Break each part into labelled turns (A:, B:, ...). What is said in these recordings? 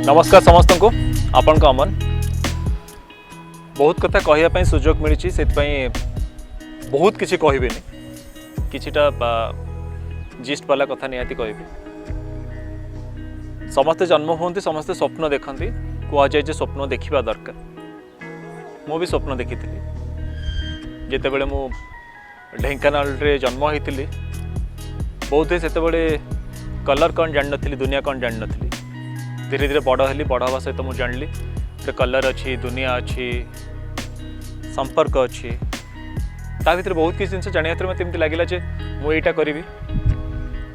A: नमस्कार समस्त को आपण को अमन बहुत कथा कहवाई सुजोग मिली से बहुत किसी कहबेनि किछिटा जिस्ट वाला कथा निहाती कहबी समस्ते जन्म होती समस्ते स्वप्न देखती कहुए जे स्वप्न देखा दरकार मु भी स्वप्न देखी जिते बड़े मु ढेंकानाल रे जन्म होती बहुत से कलर कौन जान नी दुनिया कौन जान नी धीरे धीरे बड़ हेली बड़ हवा सहित मुझे जानी कलर अच्छी दुनिया अच्छी संपर्क अच्छी ता भीतर बहुत किसी जिन जाना मत एमती लगे जे मुझा करी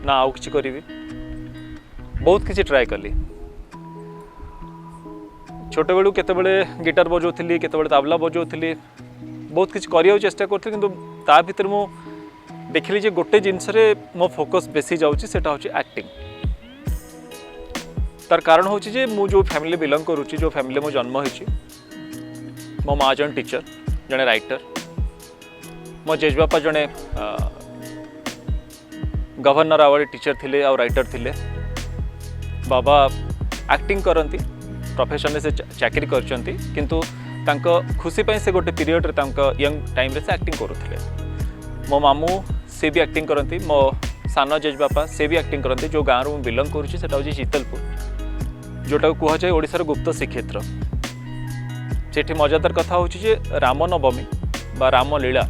A: ना आउ कि करी बहुत किसी ट्राए कली छोट बेलू केत गिटार बजाऊली केत तबला बजाऊली बहुत किसी करने चेष्टा करी कि ता भीतर मु देखिली जे गोटे जिनस मो फोकस बेसी जाऊँगी सेटा हूँ एक्टिंग तार कारण हूँ जे मु जो फैमिली बिलंग करुच्ची जो फैमिली मो जन्म होती मो माँ जन टीचर जड़े राइटर मो जेजबापा जड़े गवर्नर अवार्ड टीचर थिले और राइटर थिले बाबा एक्टिंग करती प्रोफेशन से चाकरी करचंती किंतु तांको खुशी पाई से गोटे पीरियड रे तांको यंग टाइम रे से एक्टिंग करुथिले मो मामू से भी एक्टिंग करती मो सान जेजबापा से भी एक्टिंग करती जो गाँव में बिलंग करुच्ची सेटा हूँ शीतलपुर जोटा को कहुए ओडिशार गुप्त श्रीक्षेत्र सेठी मजादार कथा हूँ जे रामनवमी बा रामलीला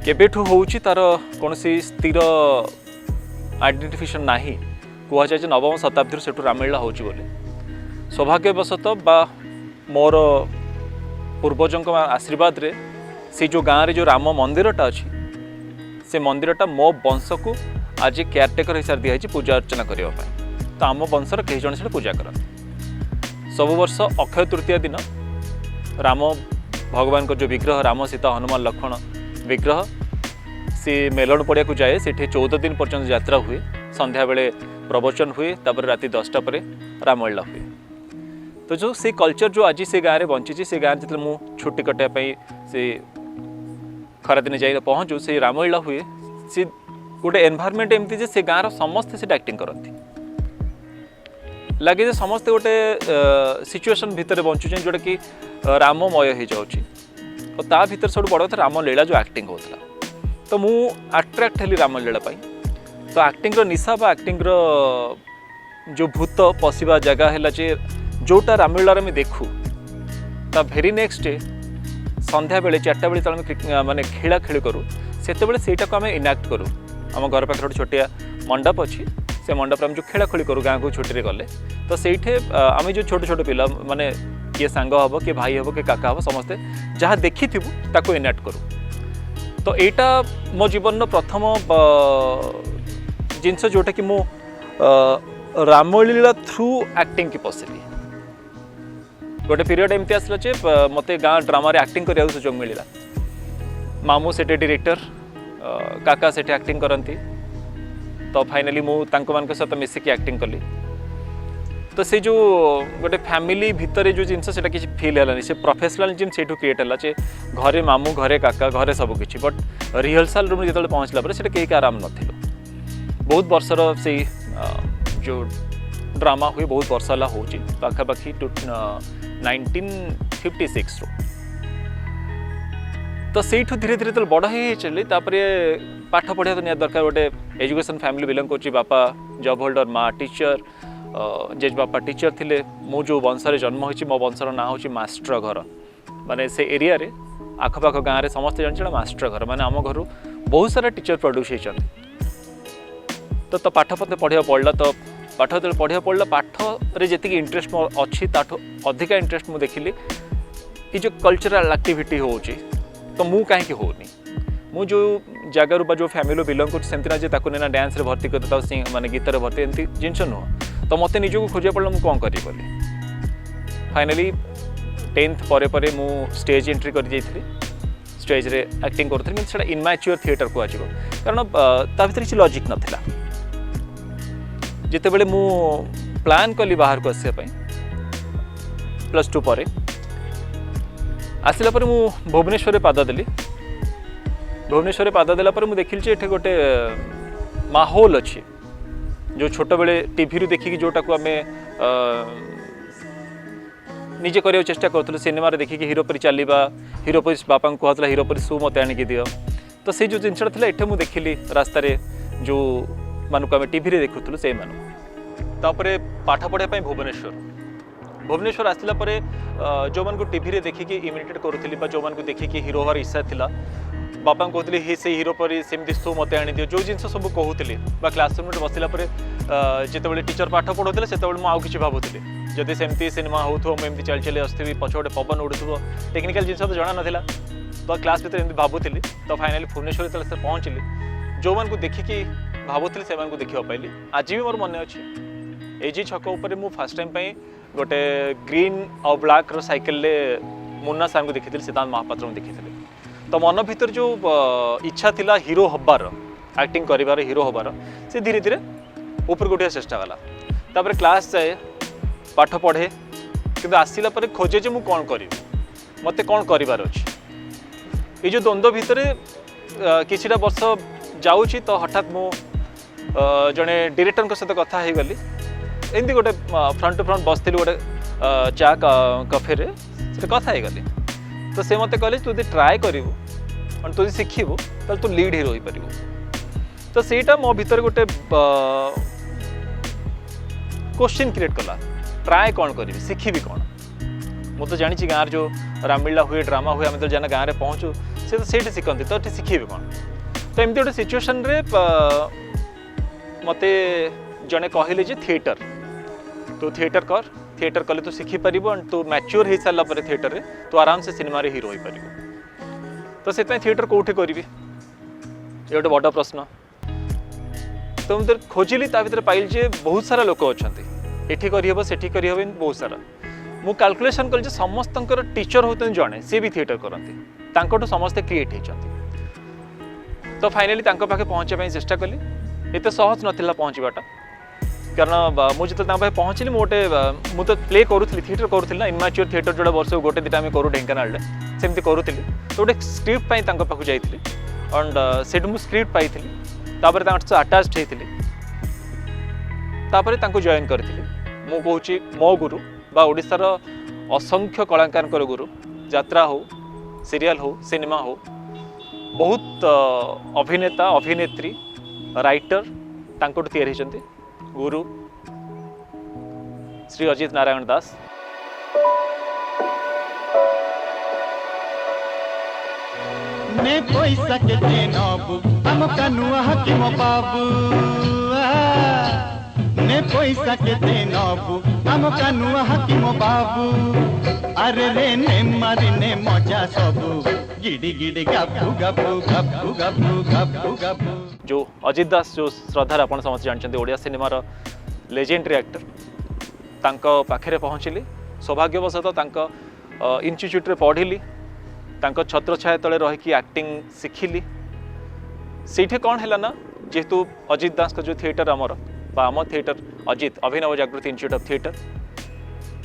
A: केबेठू होउची तार कौन स्थिर आइडेंटिफिकेशन नाही कहुए जे नवम शताब्दी से रामलीला होउची बोले सौभाग्यवशतः बा मोर पूर्वजों आशीर्वाद रे से जो गाँव रे जो राम मंदिरटा अच्छी से मंदिरटा मो वंश को आज केयरटेकर हिसाब दी जाए पूजा अर्चना करने तो आम वंशर कई जन से पूजा करते सब वर्ष अक्षय तृतीया दिन राम भगवान को जो विग्रह राम सीता हनुमान लक्ष्मण विग्रह सी मेलन पड़िया को जाए से 14 दिन पर्यंत यात्रा हुए संध्या बेले प्रवचन हुए तापर राति 10टा पर रामलीला हुए तो जो से कल्चर जो आज से गाँव में बंची से गाँव जो मु छुट्टी कटाई से खरादिन जा पहुँचू से रामलीला हुए सी गोटे एनवायरनमेंट एमती जे से गाँव समस्ते से एक्टिंग करती लगे समस्ते गोटे सिचुएशन भितर बंचुचे जोटा कि राममय हो जाऊँगी और ता भीतर सब बड़ कथा रामलीला जो एक्टिंग होता तो मु अट्रैक्ट हेली रामलीला तो एक्टिंग निशा बा एक्टिंग जो भूत पशिबा जगह है जे जोटा रामलीला में देखू ता भेरी नेक्स्ट डे संध्या बेले 4टा बेले तक माने खेला खेल करूँ से आम इनाक्ट करूँ आम घर पाखे गोटे छोटिया मंडप अच्छी से मंडप जो खेला खेली करूँ गाँव को छुट्टी गले तो से आम जो छोट छोट पिला माने किए सांग हम किए भाई हम किए काका हम समस्ते जहाँ देखी ताको इनाक्ट करूँ तो यहाँ मो जीवन प्रथम जिनस जोटा कि मो रामलीला थ्रू एक्टिंग की पशिली गोटे पीरियड एमती आसला जे मत गाँ ड्रामा एक्टिंग करने सुजोग मिलला मामू से डायरेक्टर काका से एक्टिंग करती तो फाइनाली मु मान सहित मिसिकी एक्टिंग कली तो से जो गोटे फैमिली भितर जो जिनस से किसी फिल है से प्रोफेशनल जिन से क्रिएट है जे घरे मामू घरे काका घरे सबकि बट रिहर्सल रूम जो पहुँचला से कई आराम न बहुत वर्षर से जो ड्रामा हुए बहुत वर्ष है हो पाखापाखि 1956 तो सेठू धीरे धीरे बड़ ही चली पाठ पढ़ा तो निहाती दरकार गोटे एजुकेशन फैमिली बिलंग कर बापा जॉब होल्डर माँ टीचर जेज बापा टीचर थिले मु जो वंशरे जन्म होची मो वंशर ना होची मास्टर घर माने से एरिया रे आखपाख गाँव में समस्त जान मास्टर घर माने आम घर बहुत सारा टीचर प्रोड्यूस होती तो पाठ पढ़े पढ़ला तो पाठ जो पढ़ा पड़ा पाठ रे जी इंटरेस्ट अच्छी ताठू अधिका इंटरेस्ट मुझे देखिली ये जो कल्चरल एक्टिविटी होची तो मु कहीं होनी मु जो जगार बा जो फैमिली बिलंग कर डांस रे भर्ती करते माने गीत रे भर्ती एमती जिनस नुह तो मत निजक खोजा पड़ा मुझे कौन करी फाइनाली 10th पर मु स्टेज एंट्री कर स्टेज रे एक्टिंग करूँ कि इनमैच्योर थिएटर को आजो कारण ता भीतर किसी लॉजिक नाला जिते बड़े मु प्लान कली बाहर को आसपा +2 पर आसला मु भुवनेश्वर पाद देली भुवनेश्वर पाद देला मुझे देखिली ये गोटे माहौल अच्छी जो छोट बेले टीवी देखिकी जोटा को आम निजे करने चेष्टा करूँ सिनेमा देखिए हिरो पर चलवा हिरो पर बापा को कहला हिरो पर शू मत आणिक दियो तो से जो जिनसा था ये मुझे देखिली रास्तार जो मानक आम टी देखुलू से मानपर पाठ पढ़ाई भुवनेश्वर आसला जो मान टी देखिकी इमिटेट करूली जो मान देखिकी हिरो हर इच्छा था बापा कहते ही से हिरो पर सेमती शो मत आनी दियो जो जिन सब कहते क्लासरूम बसला जिते टीचर पाठ पढ़ाते से मुझे भावुली जदि सेमती सिनेमा हो मुझे चल चली आसुवी पछपटे पवन उड़ू टेक्निकल जिन तो जाना नाला तो क्लास भर एमती भावुली तो फाइनाली भुवनेश्वर जो पहुँचली जो मान देखिकी भावुली से देखा पाइली आज भी मोर मन अच्छे एजी छक उपर मु फास्ट टाइम गोटे ग्रीन और ब्लैक रो साइकिल मुन्ना सार को देखी सिद्धांत महापात्र को देखी तो मन भीतर जो इच्छा थिला हीरो हबार एक्टिंग करिवार हीरो हबार से धीरे धीरे ऊपर उठा चेष्टा कला तापर क्लास जाए पाठ पढ़े किंतु आसिला परे खोजे जे मु कौन करी मते कौन करिवार अछि ये जो द्वंद्व भितर किछिटा वर्ष जाऊँगी तो हठात मु जड़े डायरेक्टर सहित कथा हो गली एमती गोटे फ्रंट टू फ्रंट बसती गोटे चा कफे कथा हो गली तो से मत कहले तू ट्राए करू तू शिखु तो तू लीड हिरो हो पार तो सेटा मो भीतर गोटे क्वेश्चन क्रिएट कला ट्राए कौन करी शिखी कौन मुझे तो जानी गाँव जो रामलीला हुए ड्रामा हुए आम तो जाना गाँव में पहुँचू से तो सेठी शिखती तो ये शिखी कौन तो एमती गोटे सिचुएशन रे मते जड़े कहले जे थिएटर तू थिएटर कले तू शिखिपर तू मैच्योर हो सारा थिएटर रे तू आराम से सिनेमा रे हीरो हो पार तो से थिएटर कौटे करी ये गोटे बड़ प्रश्न तो मुझे खोजिली भर पाइल जे बहुत सारा लोक अच्छा एठी करहब सेठी करहब बहुत सारा मु कैलकुलेशन कल समस्त टीचर होते जड़े सी भी थिएटर करते समस्ते क्रिएट होती तो फाइनाली पाखे पहुँचापी चेष्टा कली एत सहज नाला पहुँचवाटा कारण मुझे जो पहुँचली गोटे मुझे प्ले करूँ थिएटर करूँ ना इनमैच्योर थिएटर जोड़ा वर्ष गोटे दुटा आम करूँ ढेंकानाल सेमती करूँ तो गोटे स्क्रिप्ट पाखक जाइली एंड से मुझे स्क्रिप्ट पाई तापर आटाच होती जॉइन करी मु कहूँ मो गुरु बा ओडिशार असंख्य कलाकार गुरु यात्रा हो सीरियल हो सिनेमा हो बहुत अभिनेता अभिनेत्री राइटर तांकोटू तैयारी होती गुरु श्री अजित नारायण दास
B: ने पैसा के देनबू हम कनुआ हकीम बाबू ने पैसा के देनबू हम कनुआ हकीम बाबू अरे रे ने मारी ने मजा सबू गिडी गिडी गप्पू गप्पू गप्पू गप्पू गप्पू गप्पू
A: जो अजित दास जो श्रद्धार आप समस्त जानते ओडिया सिनेमार लेजेंडरी एक्टर तांको पाखे पहुँचली सौभाग्यवशतः इन्स्टिट्यूट पढ़ी छत्र छाया तले रही एक्टिंग शिखिली से कौन है ना जेहेतु अजित दास का जो थिएटर आमर आम थिएटर अजित अभिनव जागृति इंस्टीट्यूट ऑफ थिएटर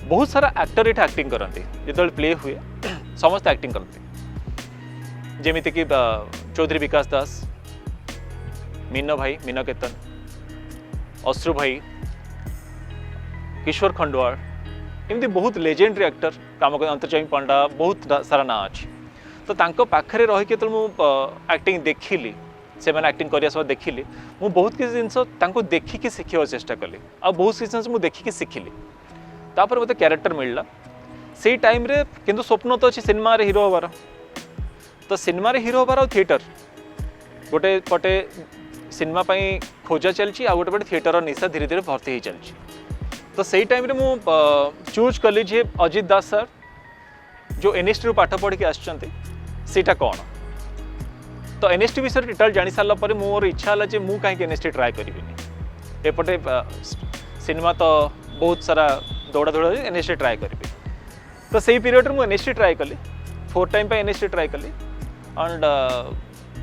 A: बहुत सारा एक्टर ये एक्टिंग करती जो प्ले हुए समस्त एक्टिंग करते जमीती कि चौधरी विकास दास मीनो भाई मीनो केतन अश्रु भाई किशोर खंडवाल एमती बहुत लेजेंडरी एक्टर काम अंतर्जामी पंडा बहुत सारा ना अच्छी तो तांको पाखरे रही तो एक्टिंग देखिली से मैंने एक्टिंग करिया सब देखिली मु बहुत किसी जिनस तांको देखिकी शिखा चेष्टा कली आ बहुत किसी जिनस मुझे देखिकी शिखिली तापर मत क्यारेक्टर मिलला से टाइम रे किंतु स्वप्न तो अच्छी सिनेमा रे हीरो हबार तो सिनेमा रे हीरो हबार थिएटर गोटे पटे सिनेमा खोजा चलती आ गोटे पटे थिएटर निशा धीरे धीरे भर्ती हो चलती तो सही टाइम रे मु चूज कली जे अजित दास सर जो एनएसटी रू पाठ पढ़ी आसटा कौन तो एनएसटी विषय डिटेल जानी सारा पर मोर इच्छा है मु कहीं एनएसटी ट्राए करी एपटे सिनेमा तो बहुत सारा दौड़ा दौड़ा एनएसटी ट्राए करी तो सही पीरियड में एनएसटी ट्राए कली 4 टाइम एनएसटी ट्राए कली एंड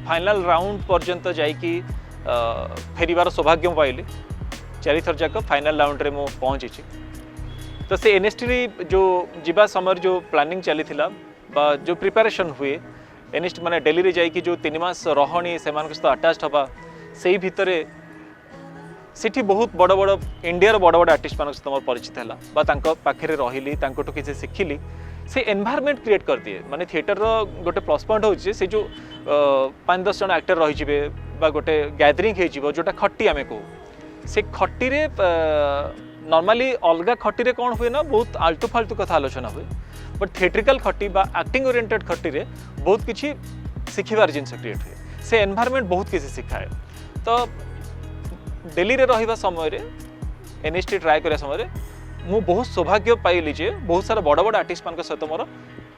A: फाइनल राउंड पर्यंत जाइकी फेरिवार सौभाग्य पाइली 4 थर जाक फाइनल राउंड रे मु पहुँची तो से एनएसटी जो जीवा समय जो प्लानिंग चली बा जो प्रिपरेशन हुए एनएसटी माने दिल्ली रे जाइकी जो 3 मास रहणी से सहित अटाच हवा से भितर सेठी बहुत बड़ बड़ इंडिया बड़ बड़ आर्टिस्ट मान सहित मोर परिचित है पाखे रही किसी शिखिली से एनवायरमेंट क्रिएट कर दिए माने थिएटर गोटे प्लस पॉइंट होची से जो 5-10 जन एक्टर रही जिवे बा गोटे गैदरिंग हे जिवो जोटा खट्टी आमे को से खट्टी रे नॉर्मली अलगा खट्टी रे कौन हुए ना बहुत आल्तु फाल्तु कथा आलोचना हुए बट थिएट्रिकल खट्टी बा एक्टिंग ओरिएंटेड खट्टी रे बहुत किछि शिखिबार जिनस क्रिएट हुए से एनवायरमेंट बहुत किसी शिखाए तो दिल्ली रे रहिबा समय रे एनएसटी ट्राए करिया समय रे मु बहुत सौभाग्य पाइली जे बहुत सारा बड़ बड़ आर्टिस्ट मान सहित मोर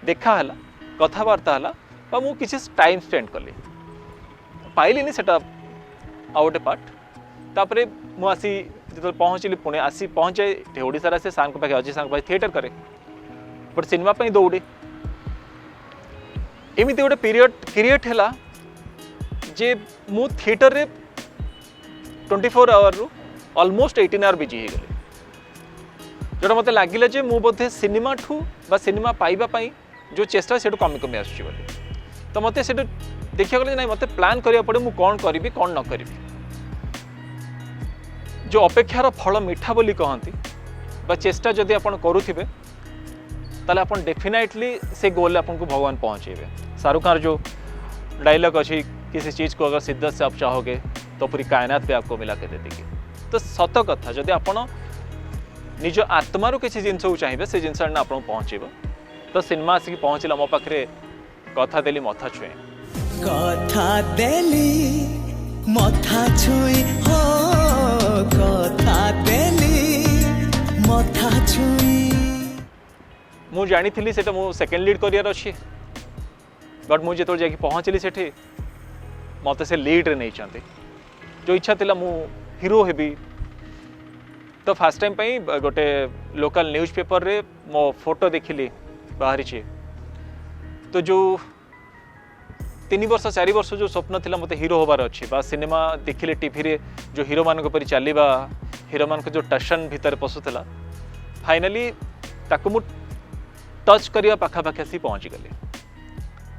A: देखा है कथबार्ता है मु किसी टाइम स्पेंड कली पाइलिनी सेटा आउ गोटे पार्ट तापरे मु आसी जो पहुँचली पुणे आसी पहुँचे ओडिशा से सांग पाखे अजय सांग पाखे थिएटर करे बट सिनेमा पे दौड़े एमती गोटे पीरियड क्रिएट है जे मु थिएटर रे 24 आवर रु ऑलमोस्ट 18 आवर बिजी हो गली जोटा मत लगिला जे मु बोधे सिनेमा ठू बा सिनेमा पाइबा पाई जो चेष्टा से कमी कमी आसुची बोली तो मत से देखिया गले नहीं मत प्लान करिया पड़े मु कौन करी कौन न करी जो अपेक्षार फल मीठा बोली कहती बा चेष्टा जदि आपण करुथिबे ताले आपण डेफिनेटली से गोल आपन को भगवान पहुँचेबे। शाहरुख खान जो डायलॉग अच्छी किसी चीज़ को अगर शिद्दत से आप चाहोगे तो पूरी कायनात पे आपको मिला के दे देगी तो सत कथा जदि आपण निज आत्मार किसी जिनस को चाहिए से जिनस आप पहुँचब तो सिनेमा आसिक पहुँचला मो पाखे कथा देली मथा छुए
C: कथा देली मथा छुई हो कथा देली मथा छुई
A: मु जानी थी से मु सेकेंड लीड करियर अच्छी बट मुझे जो जाकि पहुँचली सेठी मत से लीड रे नहीं चाहते जो इच्छा थिला मु हीरो हेबी तो फास्ट टाइम पई गोटे लोकल न्यूज़पेपर रे मो फोटो देखिली बाहरी छे तो जो 3 वर्ष 4 वर्ष जो स्वप्न थिला मते हीरो होबार अच्छी बा सिनेमा देखिले टीवी रे जो हीरो मान परी चलवा हीरो मान जो टशन भितर पशुला फाइनाली ताकू मु टच करिया पाखापाखि आसी पहुँची गली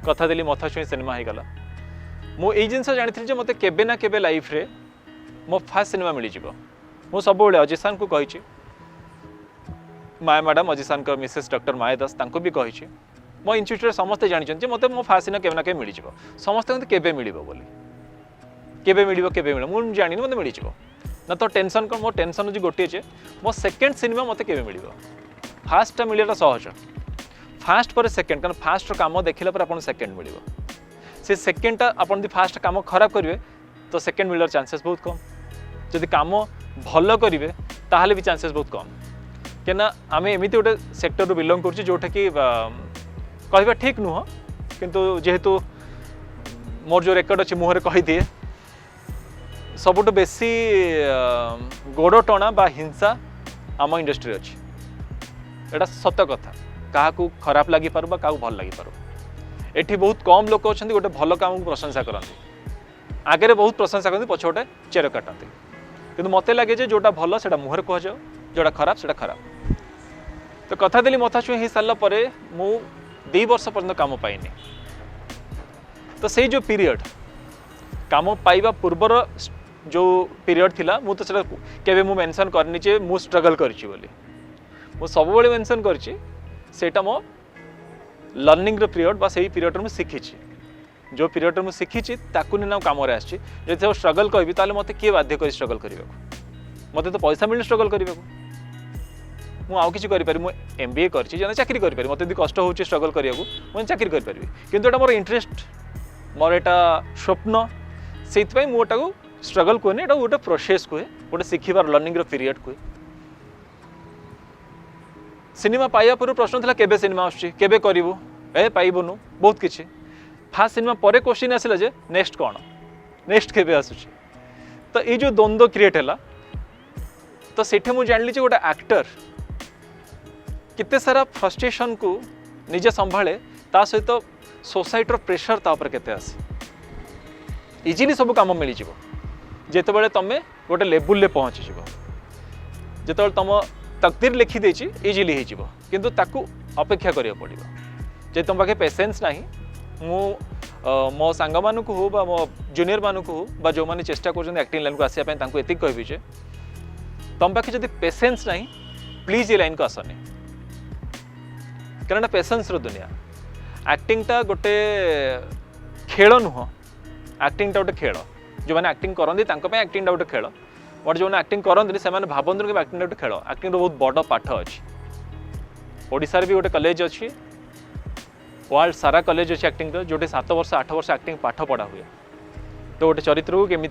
A: कथा देली मथा छुई सिनेमा हो गला मु एई जिनस जानी जे मते केबे ना केबे लाइफ रे मो फास्ट सिनेमा मिली जिवो मु सब अजय सान को कही माया मैडम अजय सान को मिसेस डॉक्टर माया दास तांको भी कही मो इंस्टीट्यूट समस्ते जानी मत मो फास्ट सिनेमा केबे ना केबे मिली जिवो समस्ते कहते केबे मिलिबो बोली केबे मिलिबो केबे मिलिबो मु जानी मते मिली जिवो ना तो टेंशन को मो टेंशन जो गोटे जे मो सेकंड सिनेमा मते केबे मिलिबो फास्ट टा मिलियाटा सहज फास्ट पर सेकंड कारण फास्ट काम देखला पर आपन सेकंड मिलिबो से सेकंड टा आपन दी फास्ट काम खराब करिवे तो सेकंड मिलर चांसेस बहुत कम जदि काम भल करिवे ताहले भी चांसेस बहुत कम केना आमे एमिति गोटे सेक्टर रु बिलोंग करछि जोठा कि कहबा ठीक नुह किंतु जेहेतु मोर जो रेकर्ड अछि मुहरे कहि दिए सबुठ बेसी गोड़ टणा बा हिंसा आम इंडस्ट्री अच्छी एटा सत कथा क्या खराब लगी पार क्या भल लगी पार एठी बहुत कम लोक अच्छा गोटे भल काम को प्रशंसा करती आगे बहुत प्रशंसा करती पछ गोटे चेर काटती कि मत लगे जे जोटा भल से मुहर कह जाओ जोटा खराब से खराब तो कथा देली मथा छुई हो सारा पर मु 2 वर्ष पर्यंत काम पाइनी तो से जो पीरियड काम पाइबा पूर्वर जो पीरियड थिला मु तो केबे मु मेंशन करनी जे मु स्ट्रगल करछि बोली मु सब बेले मेंशन करछि सेटा मो लर्निंग रो पीरियड बा सेही पीरियड मु शिखिछि जो पीरियड मु शिखिछि ताकु नि ना काम रे आछि जे स्ट्रगल कहबी ताले मते के बाध्य करी स्ट्रगल करबा मते तो पैसा मिलने स्ट्रगल करबा मु आउ किछि करि पारि मु एमबीए करछि जने चाकरी करि पारि मते यदि कष्ट होछि स्ट्रगल करियाकू मु चाकरी करि पारि किंतु एटा मोर इंटरेस्ट मोर एटा स्वप्न सेति पई मु एटा को स्ट्रगल कोने एटा गोटे प्रोसेस कोए गोटे शिखिबार लर्निंग रो पीरियड कोए सिनेमा पाइबा पूर्व प्रश्न था केबे सिनेमा आछी केबे करिवु ए पाइबुनु बहुत किछि फास्ट सिनेमा परे क्वेश्चन आसिला जे नेक्स्ट कौन नेक्स्ट केबे आसुची तो ये जो द्वंद्व क्रिएट है तो सेठे मु जानली जे गोटे एक्टर केते सारा फ्रस्ट्रेशन को निजे संभाले ता सहित सोसाइटर प्रेशर ता ऊपर केते आसे इजिली सब काम मिल जिवो जेतेबेले तमे गोटे लेवल ले पहुँची जिवो जेतेबेले तम तकदीर लिखी देछि इजिली हो जिवो किंतु ताकू अपेक्षा करिया पड़िबो जे तुम पाखे पेशेंस नाही मु मो सांग मानक हो बा मो जूनियर मानक हो बा जो माने चेष्टा कर एक्टिंग लाइन को आसिया तांको एतिक कहबी जे तुम पाखे जब पेसेंस नहीं प्लीज ये लाइन को आसनी कारण पेसेंस रो दुनिया एक्टिंग टा गोटे खेल नुह एक्टिंग टा गोटे खेल जो मैंने एक्टिंग करती एक्टिंग टा गोटे खेल बट जो एक्टिंग करते से भावती कि एक्टिंग गोटे खेल एक्टिंग बहुत बड़ पाठ अच्छी ओडिशार भी गोटे कॉलेज अच्छी वर्ल्ड सारा कॉलेज अच्छी एक्टिंग जो 7 वर्ष 8 वर्ष एक्टिंग पाठ पढ़ा हुए तो गोटे चरित्र को केमी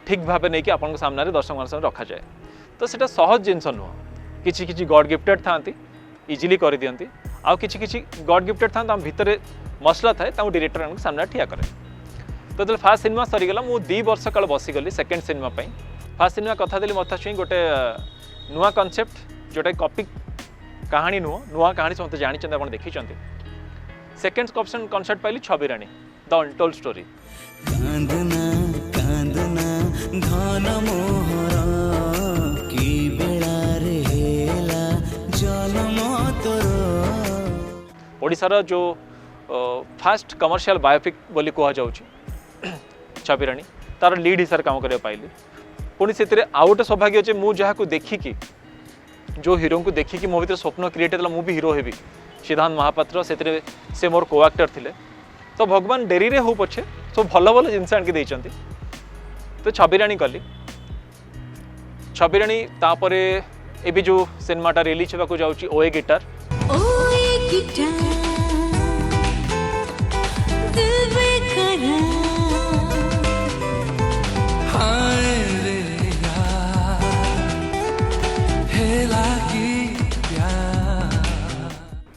A: ठीक भाव नहीं कि आपन सामने दर्शक मान सामने रखा जाए तो सीटा सहज जिनस नुह कि गॉड गिफ्टेड था इजिली कर दियंती आउ कि गॉड गिफ्टेड था भितर मसला थाए डायरेक्टर सामने ठिया करे तो जो फास्ट सिनेमा सरीगला मुझे 2 वर्ष काल बसीगली सेकेंड सिनेमा फास्ट सिनेमा कथा देली मथा छुई गोटे नुआ कनसेप्ट जोटा कॉपी कहानी नुआ कहानी समस्त जानते आप देखी सेकेंड कनसेप्ट पाइली छबिराणी द अनटोल्ड स्टोरी
C: कांदना कांदना घन मोहर की बेला रे हेला जन्म तोर
A: ओडिशार जो फास्ट कमर्शियल बायोपिक बोली कह जाउची छबिराणी तार लीड हिसाब काम करने पाइली पुणी से आउ गोटे सौभाग्य अच्छे मुझे देखिकी जो हीरो को देखिकी मो भर स्वप्न क्रिएट होता मु भी हीरो हेबी सिद्धांत महापात्र से मोर को एक्टर थिले तो भगवान डेरी रे हो पछे सब भल भल जिनस आनिक देइचंती तो छबिराणी कली छबिराणी तापर एबी जो सिनेमाटा रिलीज होगा जाउची ओए गिटार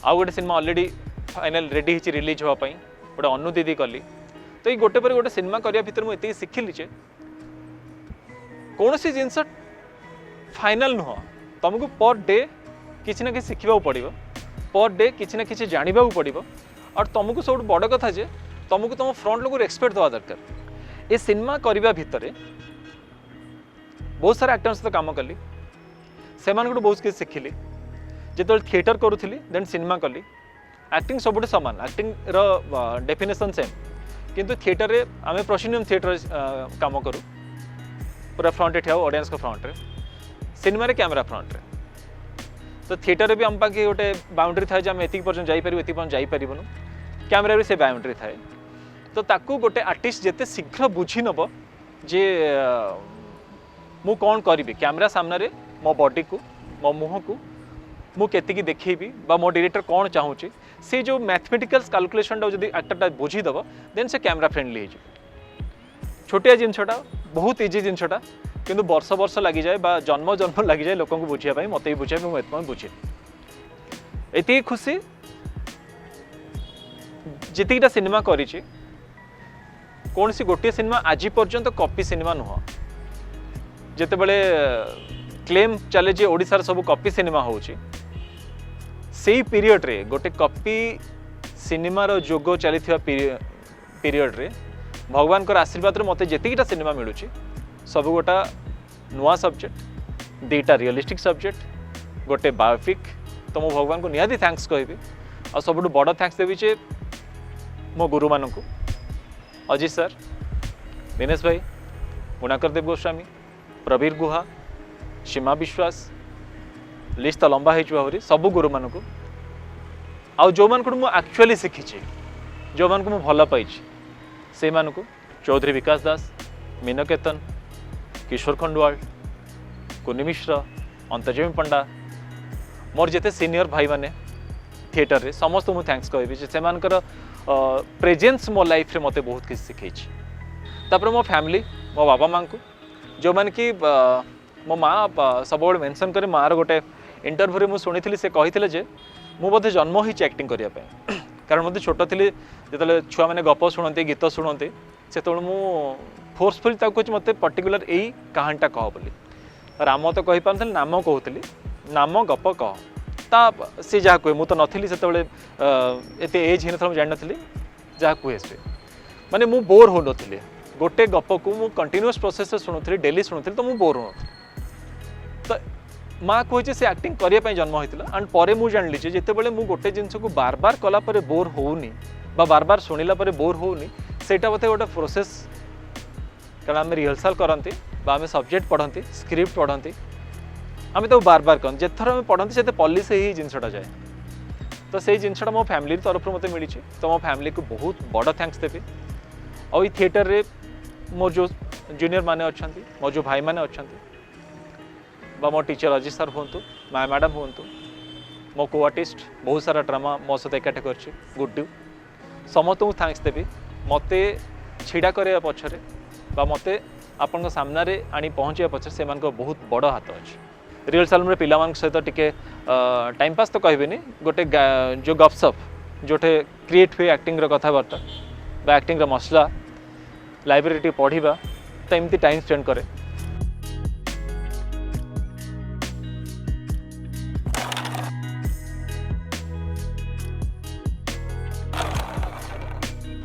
A: आउ गोटे सिनेमा ऑलरेडी फाइनल रेडी होची रिलीज होगा गोटे अनु दीदी कली तो ये गोटे पर गोटे सिनेमा करने भितर मुझे शिखिली जे कौन सी जिनस फाइनल नुह तुमको पर डे किसी ना किसी शिखा पड़ो पर डे किसी ना किसी जानवा पड़ो और तुमको सब बड़ कथा जे तुमको तुम फ्रंट लोग रेस्पेक्ट देवा दरकार ये सिनेमा करने भितर बहुत सारा एक्टर सहित काम कली से बहुत किसी शिखिली जो थिएटर करूली देन सिनेमा कली एक्टिंग सब सामान एक्टिंग डेफिनेशन सेम किंतु थिएटर रे आम प्रोसिनियम थिएटर काम करूँ पूरा फ्रंट ठिया ऑडियंस को फ्रंट रे सिनेमा रे कैमरा फ्रंट रे तो थिएटर रे भी आम पाखे गोटे बाउंड्री थाए आम एतिक पर्यंत जापर एतिक पर्यंत जापरबुनु कैमरा से बाउंड्री थाए तो ताकू गोटे आर्टिस्ट जिते शीघ्र बुझी नब जे मु कौन करी कैमरा सामने रे मो बॉडी को मो मुह को मु केतिकी देखी बा मो डायरेक्टर कौन चाहूँगी से जो मैथमेटिकल कैलकुलेशन जो एक्टरटा बुझीदेव देन से कैमरा फ्रेंडली हो छोटिया जिनसटा बहुत इजी जिनसटा किंतु वर्ष वर्ष लगी जाए बा जन्म जन्म लगी जाए लोक बुझापी मत भी बुझे मुझे बुझे ये खुशी जितकीटा सिनेमा करी कौन सी गोटे सिनेमा आज पर्यंत कॉपी सिनेमा नुह जिते बड़े क्लेम चले जे ओडिशार सब कॉपी सिनेमा होची से पीरियड रे गोटे कॉपी सिनेमार जोग चली पीरियड रे भगवान कर आशीर्वाद मत जितकीटा सिनेमा मिलूँ सब गोटा नुआ सब्जेक्ट 2टा रियलिस्टिक सब्जेक्ट गोटे बायोपिक तो मो भगवान को निहाती थैंक्स कहबी और सब बड़ थैंक्स देवी जे मो गुरु मान को अजित सर दिनेश भाई गुणाकर देव गोस्वामी प्रवीर गुहा सीमा विश्वास लिस्ट तो लंबा हो सबू गुरु मान को आउ जो मान को एक्चुअली शिखी जो मान को मुझे भल पाई से मान को चौधरी विकास दास मीनकेतन किशोर खंडवाल कुनी मिश्र अंतर्जमी पंडा मोर जिते सीनियर भाई माने थिएटर रे समस्त मुझे थैंक्स कहबी से प्रेजेंस मो लाइफ रे मते बहुत किसी शिखी तापर मो फैमिली मो बाबा माँ को जो मान कि मो माँ सब मेंशन करे माँ गोटे इंटरव्यू में शुणी से कही जे मु बोधे जन्म ही एक्टिंग करने कारण मत छोट थी जो छुआ मैंने गप शुणती गीत शुणती से मु फोर्सफुली कह मत पर्टिकुलर यही कहानीटा कह बोली राम तो कही पार नाम कहती नाम गप कह ता सी जहाँ कहे मुझे नी से एत एज ही जान नी जहाँ कहे से माने मु बोर हो नी गोटे गप को मु कंटिन्यूअस प्रोसेस शुणुली डेली शुणुली तो मु बोर हो तो माँ कहे से एक्टिंग करने जन्म होता एंड पर मुझे जानी जिते मु गोटे जिनस को बार बार कलापर बोर होनी बार बार शुणिला बोर होनी सेटा बोधे गोटे प्रोसेस कारण आम रिहर्साल करती आम सब्जेक्ट पढ़ती स्क्रिप्ट पढ़ती आम तो बार बार कहते जिथर आम पढ़ती से पॉलिश ही जिनसटा जाए तो से जिनसटा मो फैमिली तरफ मत मिली तो मो फैमिली को बहुत बड़ थैंक्स देवी और थिएटर रे मोर जो जूनियर माने अच्छा मोर जो भाई माने अच्छा मो टीचर अजित सर हूँ माया मैडम हूँ मो को आर्टिस्ट बहुत सारा ड्रामा मो सहित एकाठी कर गुड्डू समस्त को थैंक्स देवी मते छिड़ा करे पछरे मते आपण सामने आनी पहुँचे पछरे से बहुत बड़ हाथ अच्छे रिहर्सल में पिला सहित टिके टाइम पास तो कहबेनी गोटे जो गपसप जोटे क्रिएट हुए एक्टिंग कथबार्ता बा एक्टिंग मसला लाइब्रेरी पढ़ा तो एमती टाइम स्पेंड करे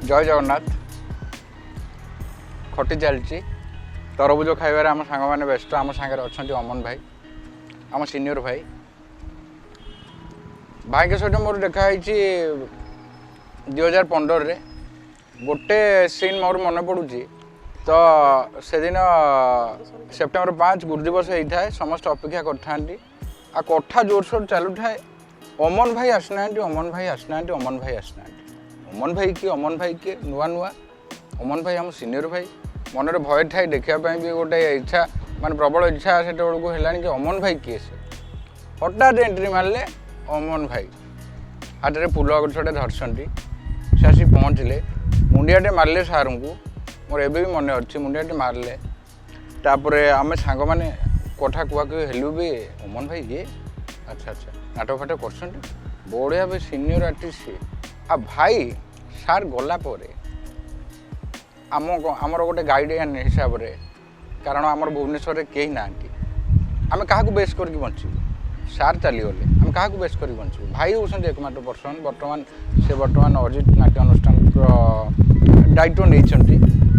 D: जय जगन्नाथ खटी चलती तरबुज खाइबार आम सांग मैंने व्यस्त आम सागर अच्छा अमन भाई आम सीनियर भाई भाई के सहित मोर देखाई 2015 रे गोटे सीन मोर मन पड़ुची तो से दिन सेप्टेम्बर 5 गुरुदिवस होता है समस्त अपेक्षा करते आ कथा जोरसोर चलू थाए अमन भाई आसना अमन भाई आसना अमन भाई आसना अमन भाई किए नुआ नुआ अमन भाई आम सीनियर भाई मनरे भय थाए देखापी भी गोटे इच्छा माने प्रबल इच्छा से बेलू है कि अमन भाई किए से हठात एंट्री मारे अमन भाई हाथ में फूल गछटे धरसंट से आसी पहुँचले मुंडियाटे मारे सार को मोर एबे भी मन अच्छी मुंडियाटे मारे तापर आम सांग मैंने कथा कहु हेलु भी अमन भाई ये अच्छा अच्छा नाटक फाटक कर बढ़िया भी सीनियर आर्टिस्ट आ भाई सार गला आमर गोटे गाइडियन हिसाब से कारण आमर भुवनेश्वर में कहीं ना आम क्या बेस करके बचू सार चलीगले आम क्या बेस कर बचू भाई होती एकमात्र पर्सन बर्तमान अजित नाट्य अनुष्ठान दायित्व नहीं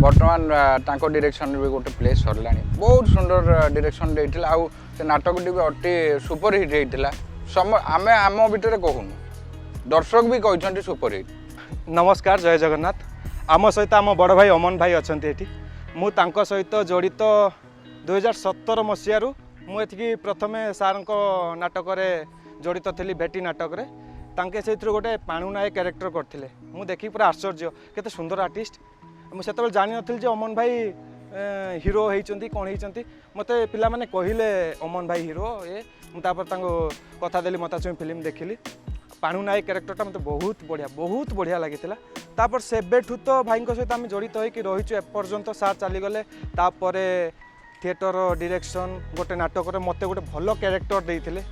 D: बर्तमान तांको डायरेक्शन भी गोटे प्ले सरला बहुत सुंदर डायरेक्शन देते आउ से नाटकटी भी अति सुपरहिट होता आम आम भितर कहूनु दर्शक भी कहते सुपरहिट।
E: नमस्कार जय जगन्नाथ आम सहित आम बड़ भाई अमन भाई अच्छा ये मुझे सहित जड़ित 2017 मसीह मुझे प्रथम सार नाटक जड़ित थी भेटी नाटक तांके से गोटे पाणुनाय कैरेक्टर करते मुझे देखी पूरा आश्चर्य केते सुंदर आर्टिस्ट मुझे जानी नी अमन भाई हीरो होती कौन होती मत पिला माने कहले अमन भाई हीरो ये मुझे कथा देली मत फिल्म देखिली पाणुनाय कैरेक्टरटा मत बहुत बढ़िया लगी तापर सेबेठू तो भाई सहित आम जड़ित होकर रहीचु एपर्यंत सार चलीगले तापर थिएटर डायरेक्शन गोटे नाटक मत गोटे भल कैरेक्टर देते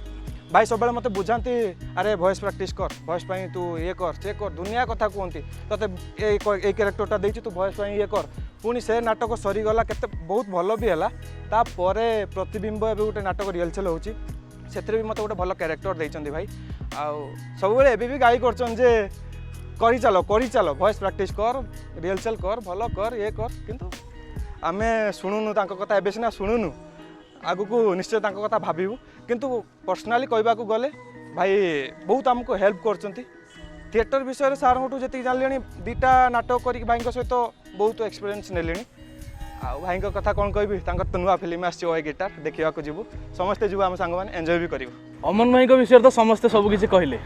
E: भाई सब मत बुझाती अरे वॉइस प्रैक्टिस कर वॉइस तू ये कर चे कर दुनिया कथा कहती ते ये कैरेक्टरटा देती तू वॉइस ये कर पुणी से नाटक सरीगला के बहुत भल भी है तापर प्रतिबिंब ए गोटे नाटक रिहर्सल होची भी मत गोटे भल कैरेक्टर देते भाई आउ सब भी गाई कर करी चलो वॉइस प्रैक्टिस कर रिहर्सल कर भल कर ये कर किंतु आमे शुणुनु कथा एबे सिना शुणुनु आगु निश्चय कथा भावु किंतु पर्सनाली कहवाक गले भाई बहुत आमको हेल्प कर थिएटर विषय सार जी जान दीटा नाटक कर भाई सहित बहुत एक्सपीरियंस ने भाई कथा कौन कह तो नुआ फिल्म आए गिटार देखा जीवु समस्ते जीव आम सांग मैंने एंजॉय भी करूँ
F: अमन भाई विषय तो समस्ते सबकि कहले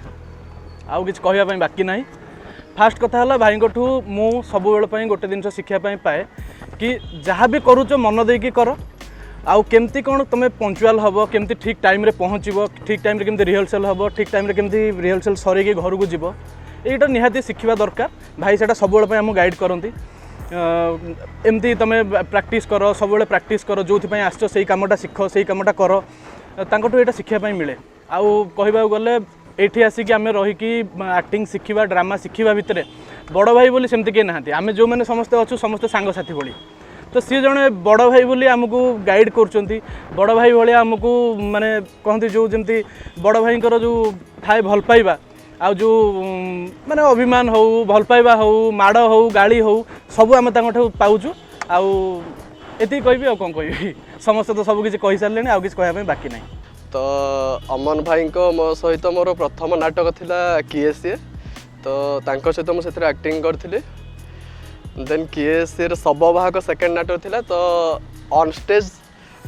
F: आउ कि कहवाई बाकी ना फास्ट कथा है भाई मु सब गोटे जिन शिखापी पाए कि जहाँ भी करुच मन देकी कर आउ केमती कौन तुम पंचुआल हम केमती ठीक टाइम रे पहुँचब ठीक टाइम रे केमती रिहर्सल हम ठीक टाइम रे केमती रिहर्सल सर घर को जीव यहीटा निहाती शिखा दरकार भाई से सब आम गाइड करती एमती तुम प्रैक्टिस कर सब प्रैक्टिस कर जो आसो से कमटा शिख से कमटा कर तांकठू यहाँ शिखापी मिले आउ कहवाक गले एठी आसिक आम रहीकि एक्टिंग शिखा ड्रामा शिखा भितर बड़ भाई बोली सेमती किए ना आम जो मैंने समस्ते अच्छु समस्ते सांगसाथी भली तो सी जड़े बड़ भाई बोली आमको गाइड कर बड़ भाई भाया आमको माने कहती जो जमी बड़ भाई जो थाए भल पाइबा आ जो माने अभिमान हो भल पाइबा हो माड़ हो गाड़ी हो सब आम पाऊँ आउ ये कहबी आ कौन कह समस्ते तो सब किसी कही सारे आउ किसी कहवाई बाकी ना
G: तो अमन भाई को मो सहित मोर प्रथम नाटक थिला किए सी तो तांको सहित मुझे एक्टिंग करथिले देन किए सी शब भाग सेकेंड नाटक थिला तो ଅନ୍ ଷ୍ଟେଜ୍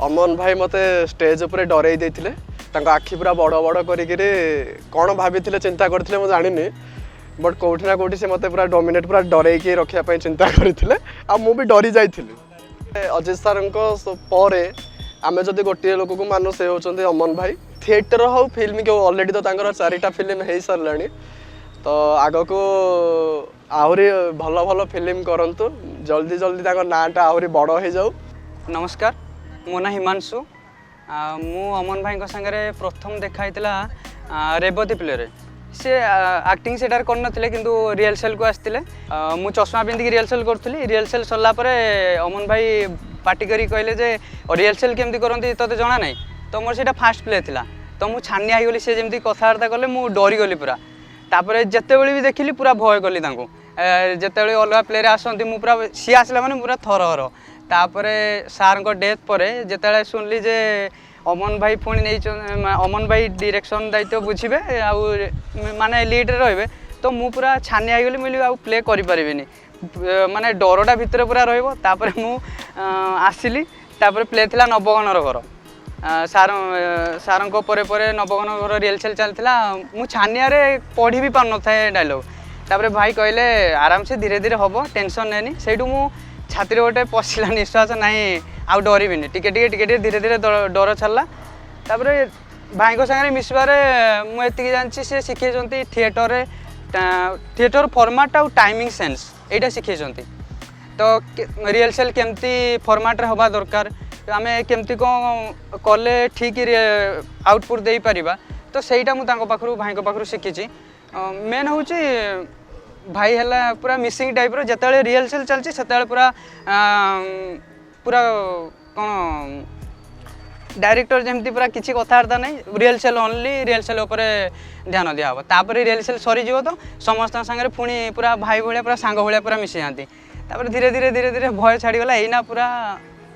G: ଅମନ ଭାଇ ମୋତେ ଷ୍ଟେଜ୍ ଉପରେ ଡରେଇ ଦେଇଥିଲେ। ତାଙ୍କ ଆଖି ପୁରା ବଡ଼ ବଡ଼ କରିକିରି କ'ଣ ଭାବିଥିଲେ ଚିନ୍ତା କରିଥିଲେ ମୁଁ ଜାଣିନି, ବଟ୍ କେଉଁଠି ନା କେଉଁଠି ସେ ମୋତେ ପୁରା ଡୋମିନେଟ୍ ପୁରା ଡରେଇକି ରଖିବା ପାଇଁ ଚିନ୍ତା କରିଥିଲେ, ଆଉ ମୁଁ ବି ଡରି ଯାଇଥିଲି। ଅଜିତ ସାର୍ଙ୍କ ପରେ ଆମେ ଯଦି ଗୋଟିଏ ଲୋକକୁ ମାନୁ ସେ ହେଉଛନ୍ତି ଅମନ ଭାଇ। थिएटर हो फिल्म के ऑलरेडी तो तांकर 4टा फिल्म हो सारे, तो आगको आहरी भल भल फिल्म करंतु, जल्दी जल्दी नाटा आहरी बड़ हो जाऊ।
H: नमस्कार, मो ना हिमांशु। मु अमन भाई सागरे प्रथम देखाई रेवती प्ले रे से एक्टिंग सेटार कर नथिले किंतु रिहर्सल को आसते मु चश्मा पिंधिक रिहर्सल करूँ। रिहर्सल सरला अमन भाई पार्टी करी कहले जे रिहर्सल केमती करती तोते जना नहीं, तो मोर सेटा फास्ट प्ले थिला, तो मु छानिया गली से जमी कथबार्ता कले मु डरी गली पूरा। तापर जिते भी देखिली पूरा भय कली जिते अलग प्ले आसती मु पूरा सी आसला माने पूरा थरहर। तापर सार डेथ पर जिते सुनली जे अमन भाई पुणी नहीं अमन भाई डायरेक्शन दायित्व बुझे आउ माने लीड रे रहिबे, तो मु पूरा छानिया गली मुझे आउ प्ले करि परिबिनी, माने डरटा भितर पूरा रहिबो। तापर मु आसिली, तापर प्ले थिला नवगणर घर। सारंको परे परे नवगण घर रिहर्सल चलता, मु छानिया रे पढ़ी भी पार न था डायलॉग। तापर भाई कहले आराम से धीरे धीरे हम टेंशन नेनी, सेठू मु छाती गोटे पशिला निश्वास नहीं, आउ डरबिनी, टिके टिके टिके टिके धीरे धीरे डर छाड़ा। तापर भाई सागर मिसबार मुझे जानची सी शिखी थिएटर फॉर्मेट आउ टाइमिंग सेंस यहाँ शिखी। तो रिहर्सल केमती फॉर्मेट रे हवा दरकार, आमे केमती कौन कले ठीक आउटपुट दे पारिबा, तो सेटा मु तांको पाखरु भाई पाखरु शिखी। मेन हूँ भाई है पूरा मिसिंग टाइप रो, जिते रिहर्सल चलती से पूरा पूरा कौन डायरेक्टर जमती पूरा किसी कथबार्ता नहीं, रिहर्सल ओनली रिहर्सल उपर ध्यान दिया हम। तापर रिहर्सल सरीज तो समस्त सागर पुणी पूरा भाई भाया पूरा सांग भाया पूरा मिसी जाती। तापर धीरे धीरे धीरे धीरे भय छाड़गला, एना पूरा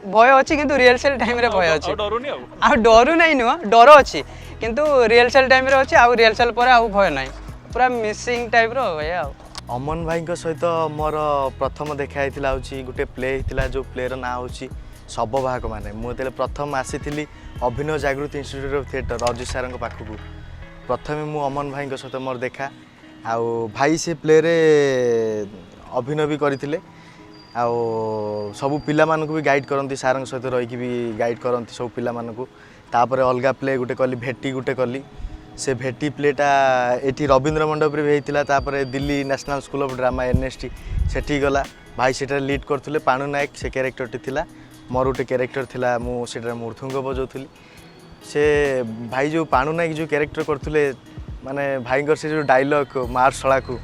H: भय अच्छी किंतु रिहर्सल टाइम रे भय अच्छी, आ डरू नहीं नुह डर अच्छी किंतु रिहर्सल टाइम रे अच्छी, आ रिहर्सल पर आ भय नहीं, पूरा मिसिंग टाइप रो ये।
I: अमन भाई सहित मोर प्रथम देखाई गोटे प्ले होता, जो प्लेर ना हूँ शववाहक माने। मुझे प्रथम आसी अभिनय जागृति इंस्टीट्यूट ऑफ थिएटर अजित सार पाखक, प्रथम मु अमन भाई सहित मोर देखा। आउ भाई से प्ले रे अभिनय भी करते, आउ सब पिला मानक भी गाइड करती, सार सहित रहीकि भी गाइड करती सब पिला मानक। तापर अलग प्ले गोटे कली, भेटी गोटे कली, से भेटी प्लेटा एटी रवींद्र मंडप रे भी होता। तापर Delhi national school of drama NST सेठी गला, भाई सेटा लीड करते। पाणु नायक से क्यारेक्टरटी थिला, मोर गोटे क्यारेक्टर थिला, मु सेटा मूर्धंग बजाउली। से भाई जो पाणु नायक जो क्यारेक्टर करते माने भाई से जो डायलॉग मार शला को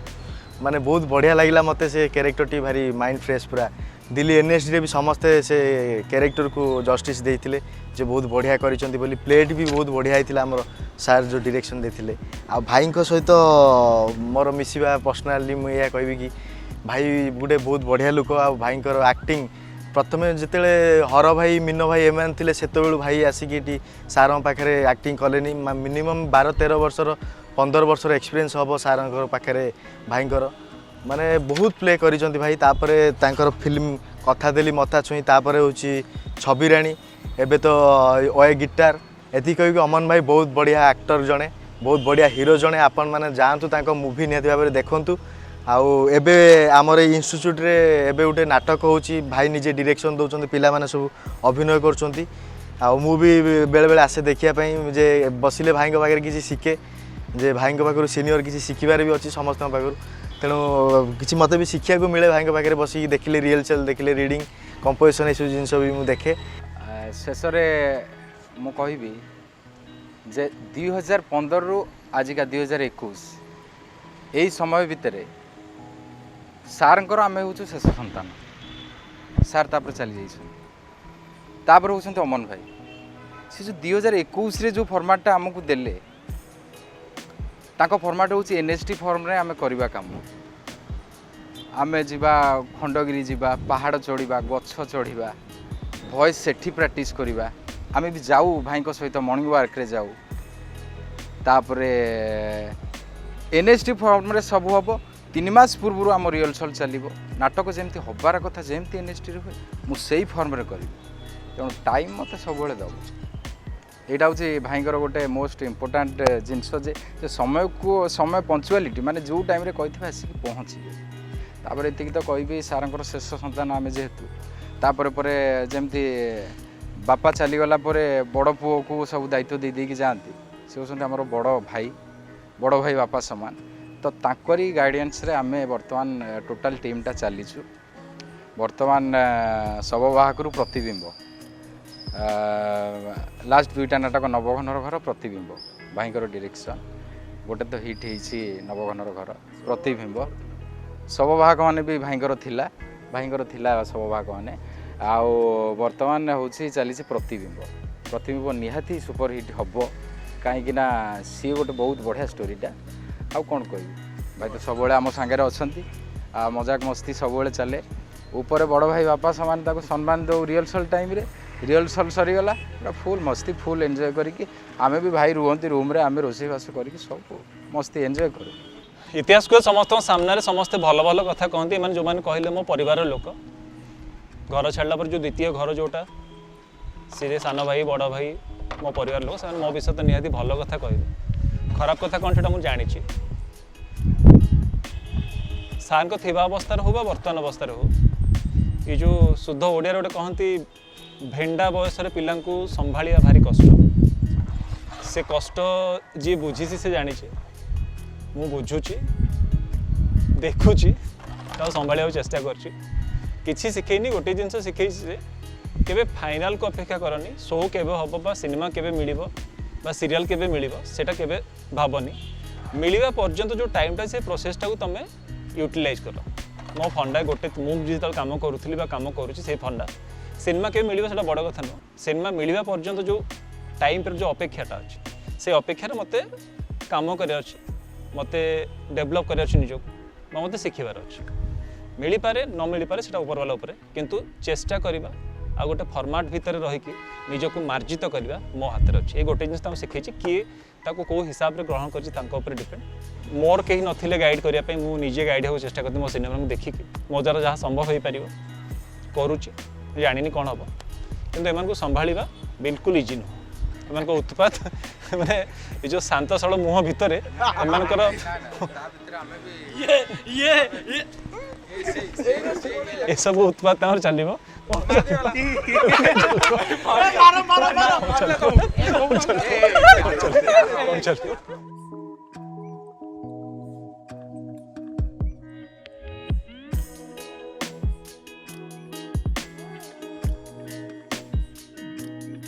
I: माने बहुत बढ़िया लगला मते। से क्यारेक्टरटी भारी माइंड फ्रेश पूरा। दिल्ली एनएसडी रे भी समस्ते से क्यारेक्टर को जस्टिस देइथिले, जो बहुत बढ़िया करिसंती बोली। प्लेट भी बहुत बढ़िया होता हमर सार जो डायरेक्शन देथिले। आ भाई सहित मोर मिसिबा पर्सनाली मु या कहबी कि भाई गोटे बहुत बढ़िया लोक। आ भाई एक्टिंग प्रथमे जिते हर भाई मीन भाई एम थे से भाई आसिकी सार पाखे एक्टिंग कले मिनिमम 12-13 वर्षर 15 वर्षर एक्सपीरियंस हम सार पाखे भाई माने बहुत प्ले करिसंती भाई। तापरे तांकर फिल्म कथा देली मथा छुई, तापरे होची छवि राणी, एबे तो ओए गिटार। एति कहि अमन भाई बहुत बढ़िया एक्टर जने, बहुत बढ़िया हीरो जने। आपण माने जांतु तांको मूवी निहति भाबरे देखंतु। आउ एबे हमर इंस्टीट्यूट रे एबे उटे नाटक होची, भाई निजे डायरेक्शन दउचंती, पिला माने सब अभिनय करचंती। आउ मूवी बेले बेले आसे देखिया पई, जे बसिले भाई को पाखे किसी शिखे, जे भाई को पाखरु सीनियर किसी शिखिबार भी अछि समस्त पाखरु। तेणु किसी मत भी शिक्षा को मिले भाई पाखे बस देखिले, रिहर्सल देखिले, रीडिंग कंपोजिशन ये जिन भी मुझे देखे।
D: शेष मु कहबी जे 2015 रु आजिका 2021 यही समय भितर सारंकर आम हूँ शेष सन्तान। सार तापर चली जापर होती अमन भाई। से जो 2021 रे जो फॉर्मेटा आमको देले, ताको फॉर्मेट हूँ एनएसटी फॉर्म रे आमे करबा काम। आमे जिबा खंडगिरी जिबा, पहाड़ चढ़ा, गछ चढ़ा, वॉइस सेठी प्रैक्टिस करवा। आमे भी जाऊ भाई सहित मॉर्निंग वॉक रे जाऊ। तापरे एनएसटी फॉर्म रे सब हम 3 मास पूर्व आम रिहर्सल चलो। नाटक जमती हबार कथा जमती एनएसटी रे हुए, मुझे फॉर्म रे करी। ତେଣु ଟାଇମ୍ ମୋତେ ସବୁବେଳେ ଦେବ। ଏଇଟା ହେଉଛି ଭାଇଙ୍କର ଗୋଟେ ମୋଷ୍ଟ ଇମ୍ପୋର୍ଟାଣ୍ଟ ଜିନିଷ ଯେ ସମୟ ପଙ୍କ୍ଚୁଆଲିଟି ମାନେ ଯେଉଁ ଟାଇମ୍ରେ କହିଥିବେ ଆସିକି ପହଞ୍ଚିବେ। ତାପରେ ଏତିକି ତ କହିବି ସାର୍ଙ୍କର ଶେଷ ସନ୍ତାନ ଆମେ ଯେହେତୁ ତାପରେ ପରେ ଯେମିତି ବାପା ଚାଲିଗଲା ପରେ ବଡ଼ ପୁଅକୁ ସବୁ ଦାୟିତ୍ୱ ଦେଇକି ଯାଆନ୍ତି, ସେ ହେଉଛନ୍ତି ଆମର ବଡ଼ ଭାଇ ବାପା ସମାନ। ତ ତାଙ୍କରି ଗାଇଡେନ୍ସରେ ଆମେ ବର୍ତ୍ତମାନ ଟୋଟାଲ୍ ଟିମ୍ଟା ଚାଲିଛୁ। ବର୍ତ୍ତମାନ ଶବ ବାହକରୁ ପ୍ରତିବିମ୍ବ, ଲାଷ୍ଟ 2ଟା ନାଟକ ନବଘନର ଘର, ପ୍ରତିବିମ୍ବ ଭାଇଙ୍କର ଡିରେକ୍ସନ୍। ଗୋଟେ ତ ହିଟ୍ ହେଇଛି ନବଘନର ଘର, ପ୍ରତିବିମ୍ବ। ଶବ ବାହକ ମାନେ ବି ଭାଇଙ୍କର ଥିଲା ଶବ ବାହକ ମାନେ। ଆଉ ବର୍ତ୍ତମାନ ହେଉଛି ଚାଲିଛି ପ୍ରତିବିମ୍ବ ନିହାତି ସୁପର ହିଟ୍ ହେବ, କାହିଁକିନା ସିଏ ଗୋଟେ ବହୁତ ବଢ଼ିଆ ଷ୍ଟୋରିଟା। ଆଉ କ'ଣ କହିବି, ଭାଇ ତ ସବୁବେଳେ ଆମ ସାଙ୍ଗରେ ଅଛନ୍ତି, ଆଉ ମଜାକ ମସ୍ତି ସବୁବେଳେ ଚାଲେ। ଉପରେ ବଡ଼ ଭାଇ ବାପା ସମାନ ତାକୁ ସମ୍ମାନ ଦେଉ। ରିହର୍ସଲ୍ ଟାଇମ୍ରେ ରିହର୍ସଲ୍ ସରିଗଲା ପୁରା ଫୁଲ୍ ମସ୍ତି ଫୁଲ୍ ଏନ୍ଜୟ କରିକି, ଆମେ ବି ଭାଇ ରୁହନ୍ତି ରୁମ୍ରେ, ଆମେ ରୋଷେଇବାସ କରିକି ସବୁ ମସ୍ତି ଏନ୍ଜୟ କରୁ।
A: ଇତିହାସ କୁହେ ସମସ୍ତଙ୍କ ସାମ୍ନାରେ ସମସ୍ତେ ଭଲ ଭଲ କଥା କହନ୍ତି। ଏମାନେ ଯେଉଁମାନେ କହିଲେ ମୋ ପରିବାରର ଲୋକ, ଘର ଛାଡ଼ିଲା ପରେ ଯେଉଁ ଦ୍ୱିତୀୟ ଘର ଯେଉଁଟା, ସିଏ ସାନ ଭାଇ ବଡ଼ ଭାଇ ମୋ ପରିବାର ଲୋକ, ସେମାନେ ମୋ ବିଷୟ ତ ନିହାତି ଭଲ କଥା କହିବେ। ଖରାପ କଥା କ'ଣ ସେଇଟା ମୁଁ ଜାଣିଛି। ସାର୍ଙ୍କ ଥିବା ଅବସ୍ଥାରେ ହଉ ବା ବର୍ତ୍ତମାନ ଅବସ୍ଥାରେ ହଉ, ଏ ଯେଉଁ ଶୁଦ୍ଧ ଓଡ଼ିଆରେ ଗୋଟେ କହନ୍ତି ଭେଣ୍ଡା ବୟସରେ ପିଲାଙ୍କୁ ସମ୍ଭାଳିବା ଭାରି କଷ୍ଟ। ସେ କଷ୍ଟ ଯିଏ ବୁଝିଛି ସେ ଜାଣିଛି, ମୁଁ ବୁଝୁଛି, ଦେଖୁଛି, ତାକୁ ସମ୍ଭାଳିବାକୁ ଚେଷ୍ଟା କରୁଛି। କିଛି ଶିଖେଇନି, ଗୋଟିଏ ଜିନିଷ ଶିଖେଇଛି ଯେ କେବେ ଫାଇନାଲକୁ ଅପେକ୍ଷା କରନି। ଶୋ କେବେ ହେବ ବା ସିନେମା କେବେ ମିଳିବ ବା ସିରିଆଲ୍ କେବେ ମିଳିବ ସେଇଟା କେବେ ଭାବନି। ମିଳିବା ପର୍ଯ୍ୟନ୍ତ ଯେଉଁ ଟାଇମ୍ଟା ସେ ପ୍ରୋସେସ୍ଟାକୁ ତୁମେ ୟୁଟିଲାଇଜ୍ କର। ମୋ ଫଣ୍ଡା ଗୋଟେ, ମୁଁ ଯେତେବେଳେ କାମ କରୁଥିଲି ବା କାମ କରୁଛି ସେଇ ଫଣ୍ଡା, ସିନେମା କେବେ ମିଳିବ ସେଇଟା ବଡ଼ କଥା ନୁହଁ। ସିନେମା ମିଳିବା ପର୍ଯ୍ୟନ୍ତ ଯେଉଁ ଟାଇମ୍ର ଯେଉଁ ଅପେକ୍ଷାଟା ଅଛି, ସେ ଅପେକ୍ଷାରେ ମୋତେ କାମ କରିବାର ଅଛି, ମୋତେ ଡେଭଲପ୍ କରିବାର ଅଛି ନିଜକୁ, ବା ମୋତେ ଶିଖିବାର ଅଛି। ମିଳିପାରେ ନ ମିଳିପାରେ ସେଇଟା ଉପରବାଲା ଉପରେ, କିନ୍ତୁ ଚେଷ୍ଟା କରିବା ଆଉ ଗୋଟେ ଫର୍ମାଟ୍ ଭିତରେ ରହିକି ନିଜକୁ ମାର୍ଜିତ କରିବା ମୋ ହାତରେ ଅଛି। ଏଇ ଗୋଟେ ଜିନିଷ ତାଙ୍କୁ ଶିଖେଇଛି। କିଏ ତାକୁ କେଉଁ ହିସାବରେ ଗ୍ରହଣ କରିଛି ତାଙ୍କ ଉପରେ ଡିପେଣ୍ଡ। ମୋର କେହି ନଥିଲେ ଗାଇଡ଼ କରିବା ପାଇଁ, ମୁଁ ନିଜେ ଗାଇଡ଼ ହେବାକୁ ଚେଷ୍ଟା କରିଥିଲି ମୋ ସିନେମାକୁ ଦେଖିକି। ମୋ ଦ୍ୱାରା ଯାହା ସମ୍ଭବ ହୋଇପାରିବ କରୁଛି, ଜାଣିନି କ'ଣ ହେବ। କିନ୍ତୁ ଏମାନଙ୍କୁ ସମ୍ଭାଳିବା ବିଲକୁଲ ଇଜି ନୁହଁ। ଏମାନଙ୍କ ଉତ୍ପାତ ମାନେ ଏ ଯେଉଁ ଶାନ୍ତ ସରଳ ମୁହଁ ଭିତରେ ଏମାନଙ୍କର ଏସବୁ ଉତ୍ପାତ ତାଙ୍କର ଚାଲିବ।